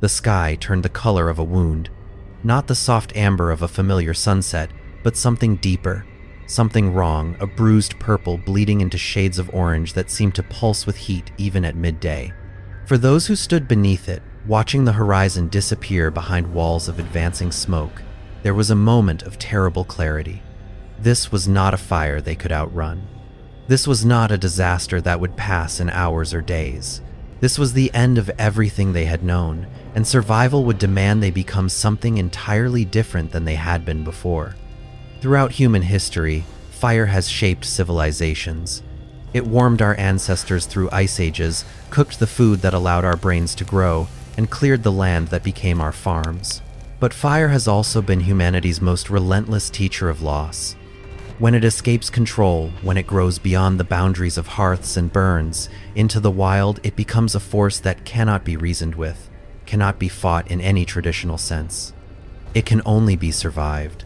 The sky turned the color of a wound. Not the soft amber of a familiar sunset, but something deeper. Something wrong, a bruised purple bleeding into shades of orange that seemed to pulse with heat even at midday. For those who stood beneath it, watching the horizon disappear behind walls of advancing smoke, there was a moment of terrible clarity. This was not a fire they could outrun. This was not a disaster that would pass in hours or days. This was the end of everything they had known, and survival would demand they become something entirely different than they had been before. Throughout human history, fire has shaped civilizations. It warmed our ancestors through ice ages, cooked the food that allowed our brains to grow, and cleared the land that became our farms. But fire has also been humanity's most relentless teacher of loss. When it escapes control, when it grows beyond the boundaries of hearths and burns into the wild, it becomes a force that cannot be reasoned with, cannot be fought in any traditional sense. It can only be survived.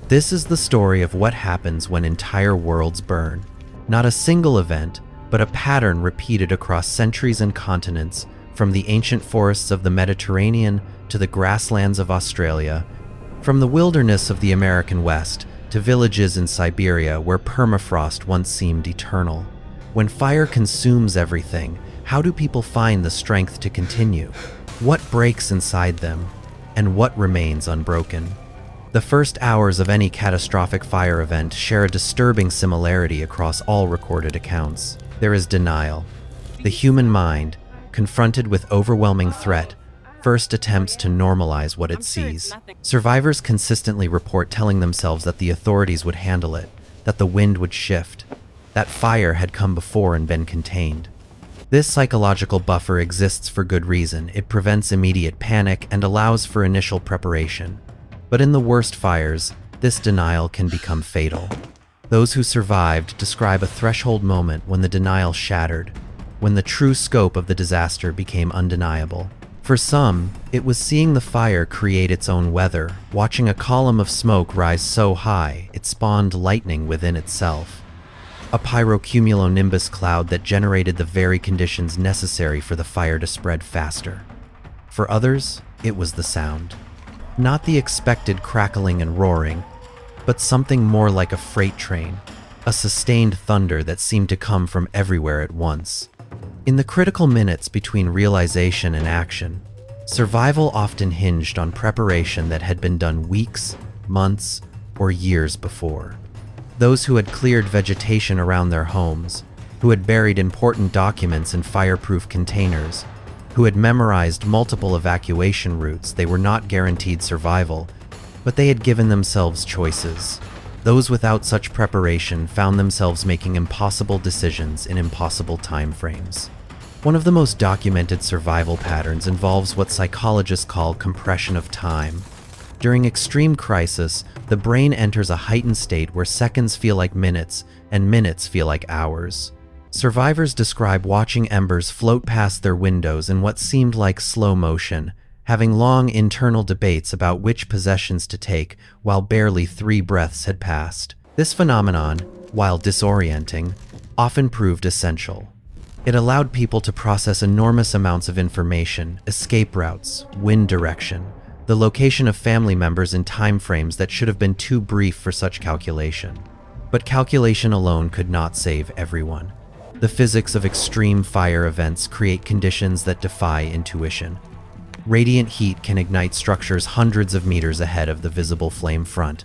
This is the story of what happens when entire worlds burn. Not a single event, but a pattern repeated across centuries and continents, from the ancient forests of the Mediterranean to the grasslands of Australia, from the wilderness of the American West to villages in Siberia where permafrost once seemed eternal. When fire consumes everything, how do people find the strength to continue? What breaks inside them, and what remains unbroken? The first hours of any catastrophic fire event share a disturbing similarity across all recorded accounts. There is denial. The human mind, confronted with overwhelming threat, first attempts to normalize what it sees. Survivors consistently report telling themselves that the authorities would handle it, that the wind would shift, that fire had come before and been contained. This psychological buffer exists for good reason. It prevents immediate panic and allows for initial preparation. But in the worst fires, this denial can become fatal. Those who survived describe a threshold moment when the denial shattered, when the true scope of the disaster became undeniable. For some, it was seeing the fire create its own weather, watching a column of smoke rise so high it spawned lightning within itself. A pyrocumulonimbus cloud that generated the very conditions necessary for the fire to spread faster. For others, it was the sound. Not the expected crackling and roaring, but something more like a freight train, a sustained thunder that seemed to come from everywhere at once. In the critical minutes between realization and action, survival often hinged on preparation that had been done weeks, months, or years before. Those who had cleared vegetation around their homes, who had buried important documents in fireproof containers, who had memorized multiple evacuation routes, they were not guaranteed survival, but they had given themselves choices. Those without such preparation found themselves making impossible decisions in impossible timeframes. One of the most documented survival patterns involves what psychologists call compression of time. During extreme crisis, the brain enters a heightened state where seconds feel like minutes and minutes feel like hours. Survivors describe watching embers float past their windows in what seemed like slow motion, having long internal debates about which possessions to take while barely 3 breaths had passed. This phenomenon, while disorienting, often proved essential. It allowed people to process enormous amounts of information, escape routes, wind direction, the location of family members in time frames that should have been too brief for such calculation. But calculation alone could not save everyone. The physics of extreme fire events create conditions that defy intuition. Radiant heat can ignite structures hundreds of meters ahead of the visible flame front.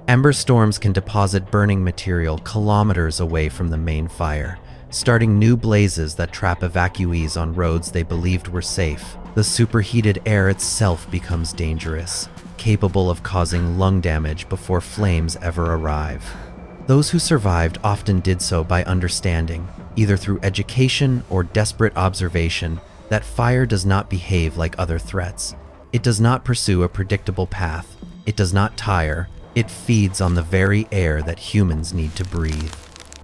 Ember storms can deposit burning material kilometers away from the main fire, starting new blazes that trap evacuees on roads they believed were safe. The superheated air itself becomes dangerous, capable of causing lung damage before flames ever arrive. Those who survived often did so by understanding, either through education or desperate observation, that fire does not behave like other threats. It does not pursue a predictable path. It does not tire. It feeds on the very air that humans need to breathe.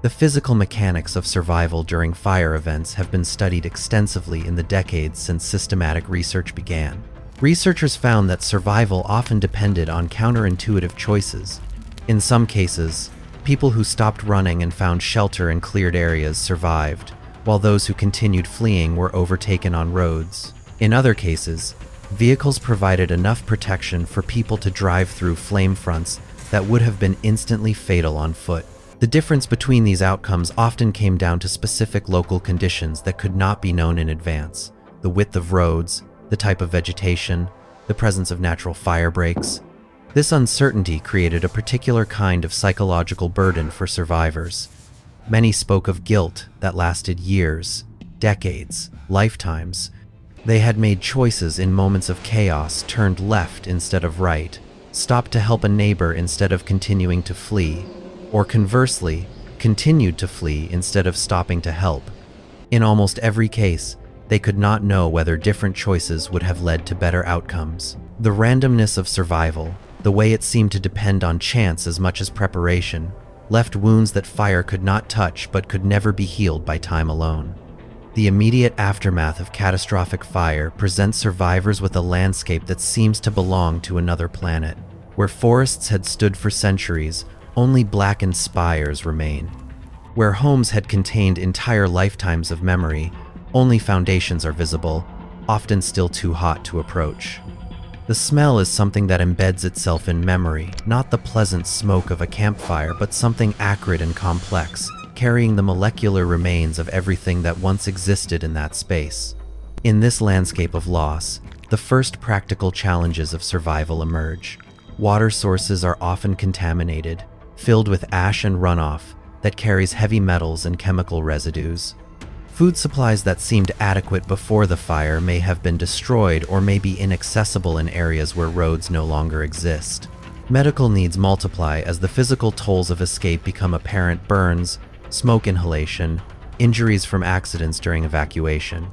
The physical mechanics of survival during fire events have been studied extensively in the decades since systematic research began. Researchers found that survival often depended on counterintuitive choices. In some cases, people who stopped running and found shelter in cleared areas survived, while those who continued fleeing were overtaken on roads. In other cases, Vehicles provided enough protection for people to drive through flame fronts that would have been instantly fatal on foot. The difference between these outcomes often came down to specific local conditions that could not be known in advance: the width of roads, the type of vegetation, the presence of natural fire breaks. This uncertainty created a particular kind of psychological burden for survivors. Many spoke of guilt that lasted years, decades, lifetimes. They had made choices in moments of chaos, turned left instead of right, stopped to help a neighbor instead of continuing to flee, or conversely, continued to flee instead of stopping to help. In almost every case, they could not know whether different choices would have led to better outcomes. The randomness of survival, the way it seemed to depend on chance as much as preparation, left wounds that fire could not touch but could never be healed by time alone. The immediate aftermath of catastrophic fire presents survivors with a landscape that seems to belong to another planet. Where forests had stood for centuries, only blackened spires remain. Where homes had contained entire lifetimes of memory, only foundations are visible, often still too hot to approach. The smell is something that embeds itself in memory, not the pleasant smoke of a campfire, but something acrid and complex, carrying the molecular remains of everything that once existed in that space. In this landscape of loss, the first practical challenges of survival emerge. Water sources are often contaminated, filled with ash and runoff that carries heavy metals and chemical residues. Food supplies that seemed adequate before the fire may have been destroyed or may be inaccessible in areas where roads no longer exist. Medical needs multiply as the physical tolls of escape become apparent: burns, smoke inhalation, injuries from accidents during evacuation.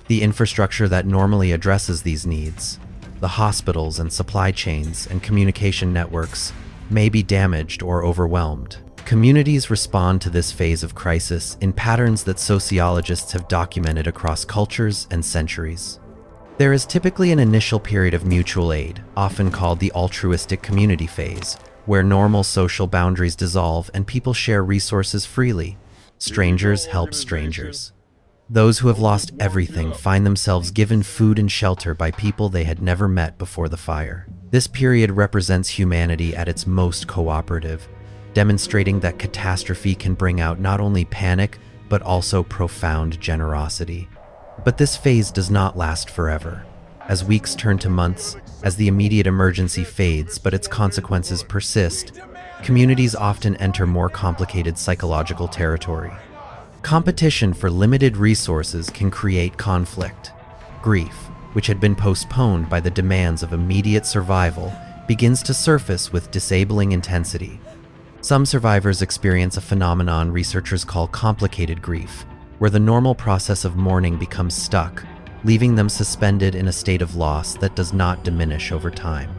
The infrastructure that normally addresses these needs, the hospitals and supply chains and communication networks, may be damaged or overwhelmed. Communities respond to this phase of crisis in patterns that sociologists have documented across cultures and centuries. There is typically an initial period of mutual aid, often called the altruistic community phase, where normal social boundaries dissolve and people share resources freely. Strangers help strangers. Those who have lost everything find themselves given food and shelter by people they had never met before the fire. This period represents humanity at its most cooperative, demonstrating that catastrophe can bring out not only panic, but also profound generosity. But this phase does not last forever. As weeks turn to months, as the immediate emergency fades but its consequences persist, communities often enter more complicated psychological territory. Competition for limited resources can create conflict. Grief, which had been postponed by the demands of immediate survival, begins to surface with disabling intensity. Some survivors experience a phenomenon researchers call complicated grief, where the normal process of mourning becomes stuck, leaving them suspended in a state of loss that does not diminish over time.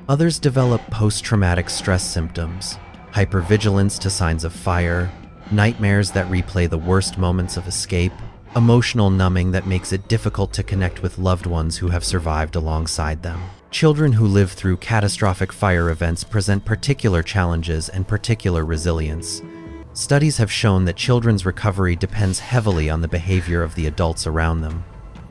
Others develop post-traumatic stress symptoms, hypervigilance to signs of fire, nightmares that replay the worst moments of escape, emotional numbing that makes it difficult to connect with loved ones who have survived alongside them. Children who live through catastrophic fire events present particular challenges and particular resilience. Studies have shown that children's recovery depends heavily on the behavior of the adults around them.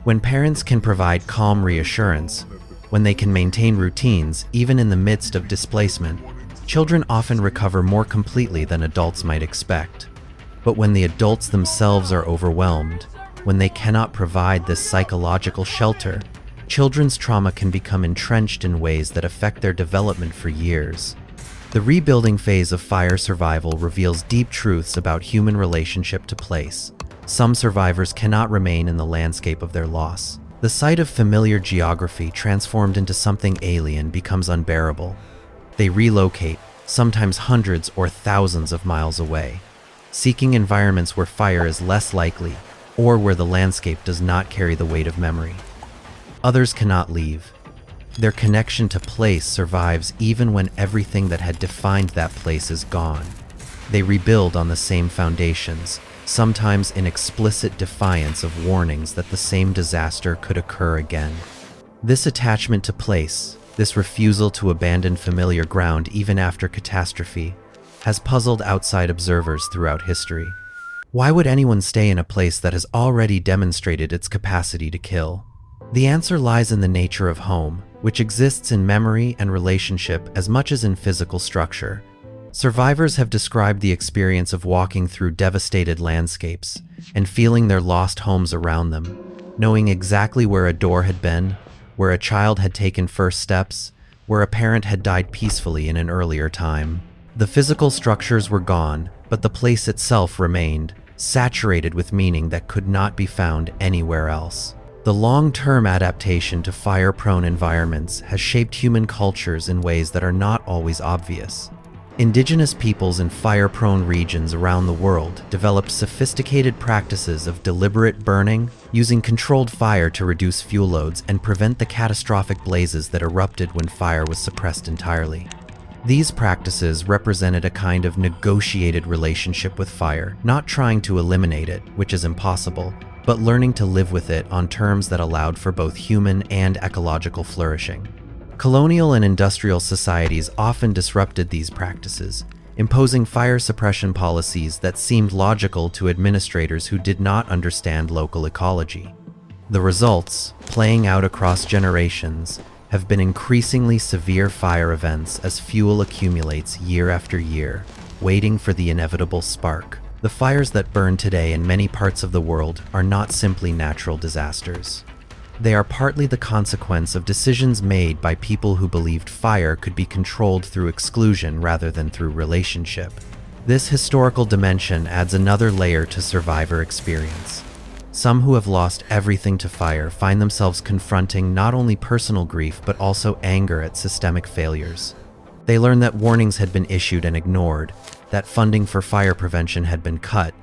When parents can provide calm reassurance, when they can maintain routines even in the midst of displacement, children often recover more completely than adults might expect. But when the adults themselves are overwhelmed, when they cannot provide this psychological shelter, children's trauma can become entrenched in ways that affect their development for years. The rebuilding phase of fire survival reveals deep truths about human relationship to place. Some survivors cannot remain in the landscape of their loss. The sight of familiar geography transformed into something alien becomes unbearable. They relocate, sometimes hundreds or thousands of miles away, seeking environments where fire is less likely or where the landscape does not carry the weight of memory. Others cannot leave. Their connection to place survives even when everything that had defined that place is gone. They rebuild on the same foundations, sometimes in explicit defiance of warnings that the same disaster could occur again. This attachment to place, this refusal to abandon familiar ground even after catastrophe, has puzzled outside observers throughout history. Why would anyone stay in a place that has already demonstrated its capacity to kill? The answer lies in the nature of home, which exists in memory and relationship as much as in physical structure. Survivors have described the experience of walking through devastated landscapes and feeling their lost homes around them, knowing exactly where a door had been, where a child had taken first steps, where a parent had died peacefully in an earlier time. The physical structures were gone, but the place itself remained, saturated with meaning that could not be found anywhere else. The long-term adaptation to fire-prone environments has shaped human cultures in ways that are not always obvious. Indigenous peoples in fire-prone regions around the world developed sophisticated practices of deliberate burning, using controlled fire to reduce fuel loads and prevent the catastrophic blazes that erupted when fire was suppressed entirely. These practices represented a kind of negotiated relationship with fire, not trying to eliminate it, which is impossible, but learning to live with it on terms that allowed for both human and ecological flourishing. Colonial and industrial societies often disrupted these practices, imposing fire suppression policies that seemed logical to administrators who did not understand local ecology. The results, playing out across generations, have been increasingly severe fire events as fuel accumulates year after year, waiting for the inevitable spark. The fires that burn today in many parts of the world are not simply natural disasters. They are partly the consequence of decisions made by people who believed fire could be controlled through exclusion rather than through relationship. This historical dimension adds another layer to survivor experience. Some who have lost everything to fire find themselves confronting not only personal grief but also anger at systemic failures. They learn that warnings had been issued and ignored, that funding for fire prevention had been cut,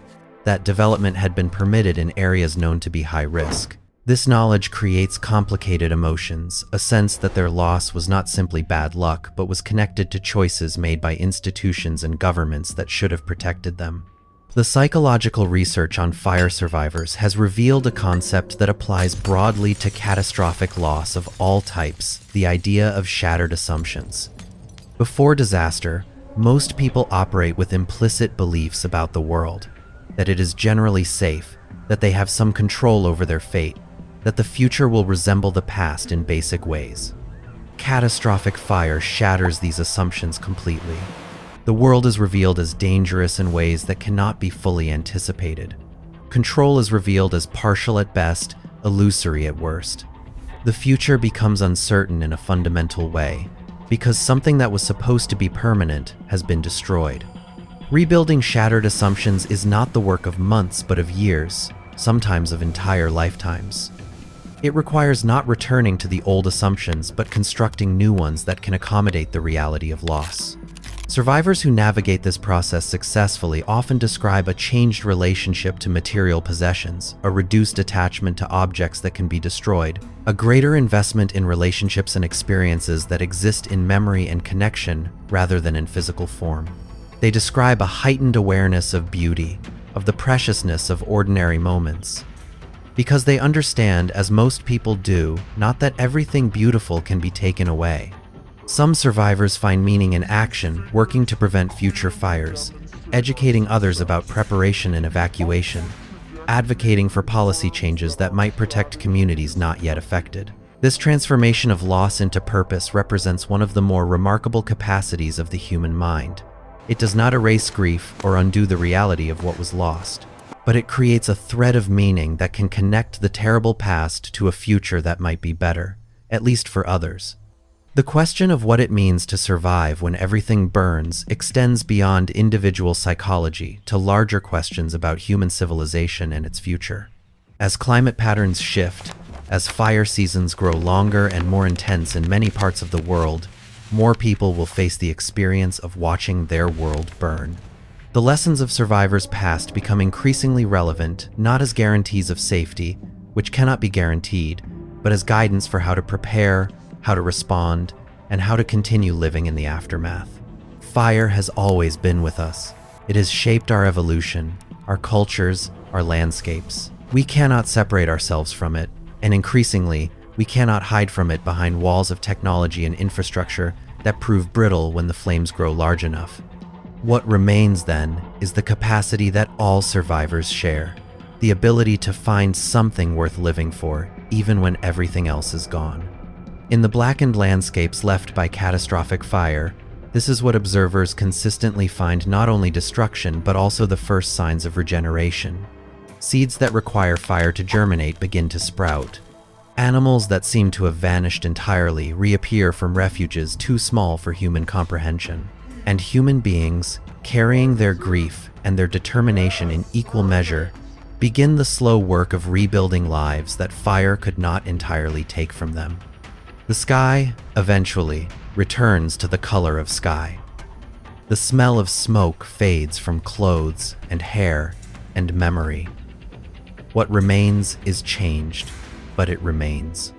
that development had been permitted in areas known to be high risk. This knowledge creates complicated emotions, a sense that their loss was not simply bad luck, but was connected to choices made by institutions and governments that should have protected them. The psychological research on fire survivors has revealed a concept that applies broadly to catastrophic loss of all types, the idea of shattered assumptions. Before disaster, most people operate with implicit beliefs about the world, that it is generally safe, that they have some control over their fate, that the future will resemble the past in basic ways. Catastrophic fire shatters these assumptions completely. The world is revealed as dangerous in ways that cannot be fully anticipated. Control is revealed as partial at best, illusory at worst. The future becomes uncertain in a fundamental way, because something that was supposed to be permanent has been destroyed. Rebuilding shattered assumptions is not the work of months but of years, sometimes of entire lifetimes. It requires not returning to the old assumptions but constructing new ones that can accommodate the reality of loss. Survivors who navigate this process successfully often describe a changed relationship to material possessions, a reduced attachment to objects that can be destroyed, a greater investment in relationships and experiences that exist in memory and connection rather than in physical form. They describe a heightened awareness of beauty, of the preciousness of ordinary moments, because they understand, as most people do, not that everything beautiful can be taken away. Some survivors find meaning in action, working to prevent future fires, educating others about preparation and evacuation, advocating for policy changes that might protect communities not yet affected. This transformation of loss into purpose represents one of the more remarkable capacities of the human mind. It does not erase grief or undo the reality of what was lost, but it creates a thread of meaning that can connect the terrible past to a future that might be better, at least for others. The question of what it means to survive when everything burns extends beyond individual psychology to larger questions about human civilization and its future. As climate patterns shift, as fire seasons grow longer and more intense in many parts of the world, more people will face the experience of watching their world burn. The lessons of survivors past become increasingly relevant, not as guarantees of safety, which cannot be guaranteed, but as guidance for how to prepare, how to respond, and how to continue living in the aftermath. Fire has always been with us. It has shaped our evolution, our cultures, our landscapes. We cannot separate ourselves from it, and increasingly, we cannot hide from it behind walls of technology and infrastructure that prove brittle when the flames grow large enough. What remains, then, is the capacity that all survivors share, the ability to find something worth living for, even when everything else is gone. In the blackened landscapes left by catastrophic fire, this is what observers consistently find not only destruction but also the first signs of regeneration. Seeds that require fire to germinate begin to sprout. Animals that seem to have vanished entirely reappear from refuges too small for human comprehension. And human beings, carrying their grief and their determination in equal measure, begin the slow work of rebuilding lives that fire could not entirely take from them. The sky, eventually, returns to the color of sky. The smell of smoke fades from clothes and hair and memory. What remains is changed, but it remains.